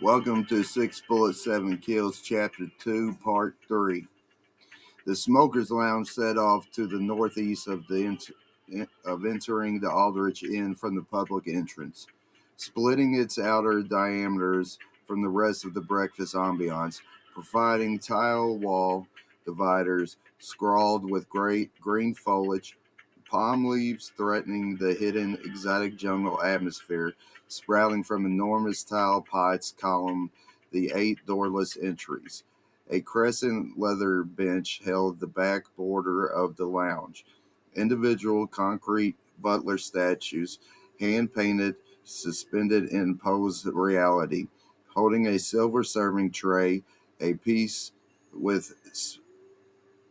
Welcome to 6 Bullet 7 Kills, Chapter 2, Part 3. The Smoker's Lounge set off to the northeast of entering the Aldrich Inn from the public entrance, splitting its outer diameters from the rest of the breakfast ambiance, providing tile wall dividers scrawled with great green foliage, palm leaves threatening the hidden exotic jungle atmosphere, sprouting from enormous tile pots column the 8 doorless entries. A crescent leather bench held the back border of the lounge. Individual concrete butler statues, hand painted, suspended in posed reality, holding a silver serving tray, a piece with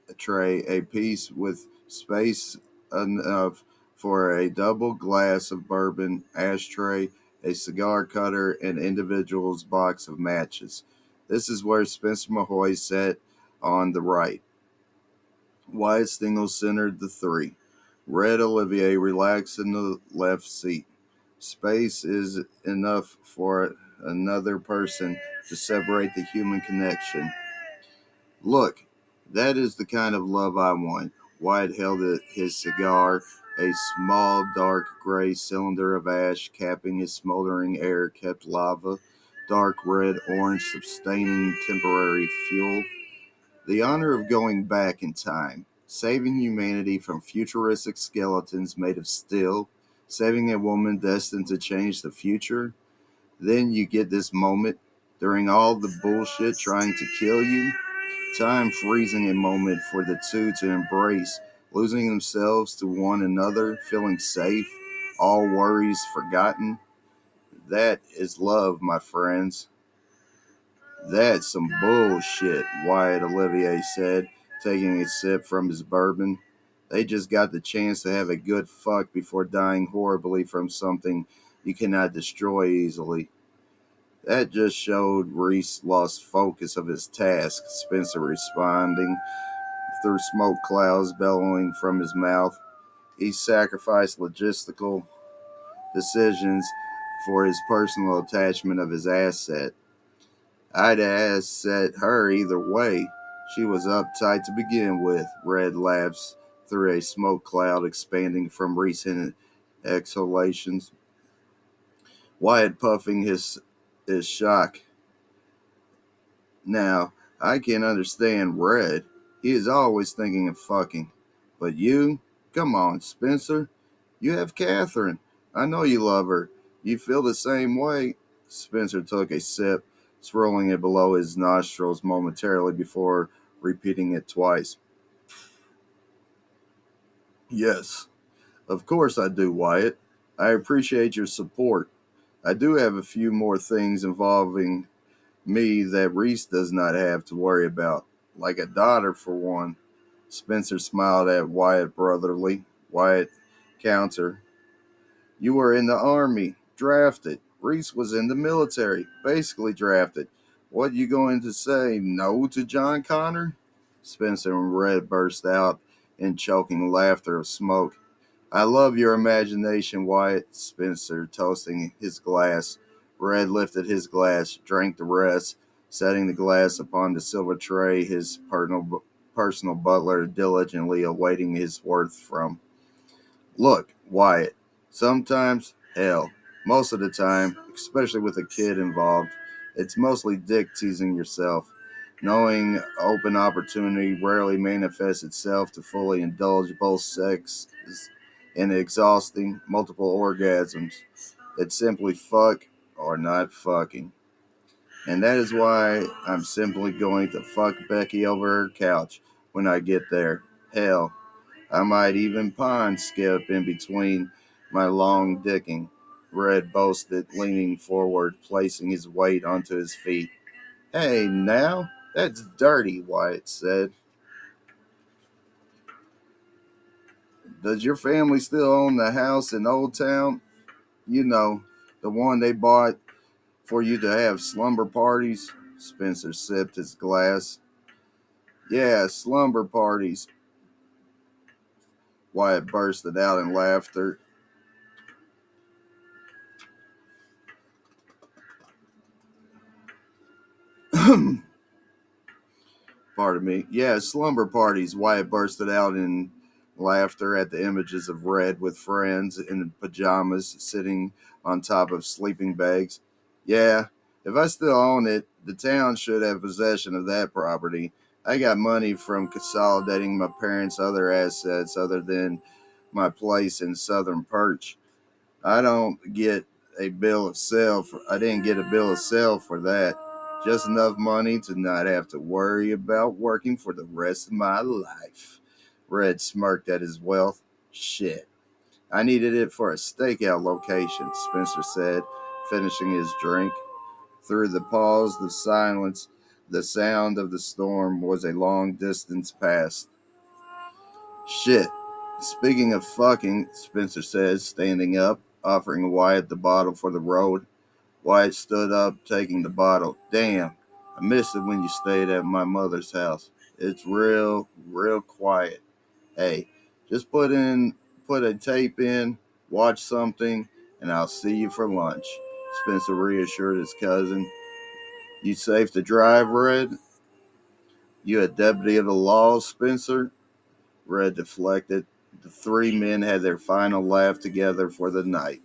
a piece with space enough for a double glass of bourbon, ashtray, a cigar cutter, and individual's box of matches. This is where Spencer Mahoy sat on the right. Wyatt Stingle centered the three. Red Olivier relaxed in the left seat. Space is enough for another person to separate the human connection. Look, that is the kind of love I want. Wyatt held his cigar, a small, dark gray cylinder of ash capping his smoldering air kept lava, dark red orange sustaining temporary fuel. The honor of going back in time, saving humanity from futuristic skeletons made of steel, saving a woman destined to change the future. Then you get this moment, during all the bullshit trying to kill you, time freezing a moment for the two to embrace, losing themselves to one another, feeling safe, all worries forgotten. That is love, my friends. That's some bullshit, Wyatt Olivier said, taking a sip from his bourbon. They just got the chance to have a good fuck before dying horribly from something you cannot destroy easily. That just showed Reese lost focus of his task, Spencer responding through smoke clouds bellowing from his mouth. He sacrificed logistical decisions for his personal attachment of his asset. I'd asset her either way. She was uptight to begin with, Red laughs through a smoke cloud expanding from recent exhalations. Wyatt puffing his shock. Now, I can understand Red. He is always thinking of fucking. But you? Come on, Spencer. You have Catherine. I know you love her. You feel the same way. Spencer took a sip, swirling it below his nostrils momentarily before repeating it twice. Yes, of course I do, Wyatt. I appreciate your support. I do have a few more things involving me that Reese does not have to worry about, like a daughter for one. Spencer smiled at Wyatt brotherly. Wyatt counter. You were in the army, drafted. Reese was in the military, basically drafted. What you going to say, no to John Connor? Spencer and Red burst out in choking laughter of smoke. I love your imagination, Wyatt, Spencer, toasting his glass. Red lifted his glass, drank the rest, setting the glass upon the silver tray his personal butler diligently awaiting his worth from. Look, Wyatt, sometimes, hell, most of the time, especially with a kid involved, it's mostly dick teasing yourself. Knowing open opportunity rarely manifests itself to fully indulge both sexes in exhausting multiple orgasms. It's simply fuck or not fucking. And that is why I'm simply going to fuck Becky over her couch when I get there. Hell, I might even pond skip in between my long dicking, Red boasted, leaning forward, placing his weight onto his feet. Hey, now? That's dirty, Wyatt said. Does your family still own the house in Old Town? You know, the one they bought for you to have slumber parties? Spencer sipped his glass. Yeah, slumber parties. Wyatt bursted out in laughter. Pardon me. Yeah, slumber parties. Wyatt bursted out in laughter at the images of Red with friends in pajamas sitting on top of sleeping bags. Yeah, if I still own it, the town should have possession of that property. I got money from consolidating my parents' other assets other than my place in Southern Perch. I didn't get a bill of sale for that. Just enough money to not have to worry about working for the rest of my life. Red smirked at his wealth. Shit. I needed it for a stakeout location, Spencer said, finishing his drink. Through the pause of silence, the sound of the storm was a long distance past. Shit. Speaking of fucking, Spencer said, standing up, offering Wyatt the bottle for the road. Wyatt stood up, taking the bottle. Damn, I missed it when you stayed at my mother's house. It's real quiet. Hey, just put a tape in, watch something, and I'll see you for lunch. Spencer reassured his cousin. You safe to drive, Red? You a deputy of the law, Spencer? Red deflected. The three men had their final laugh together for the night.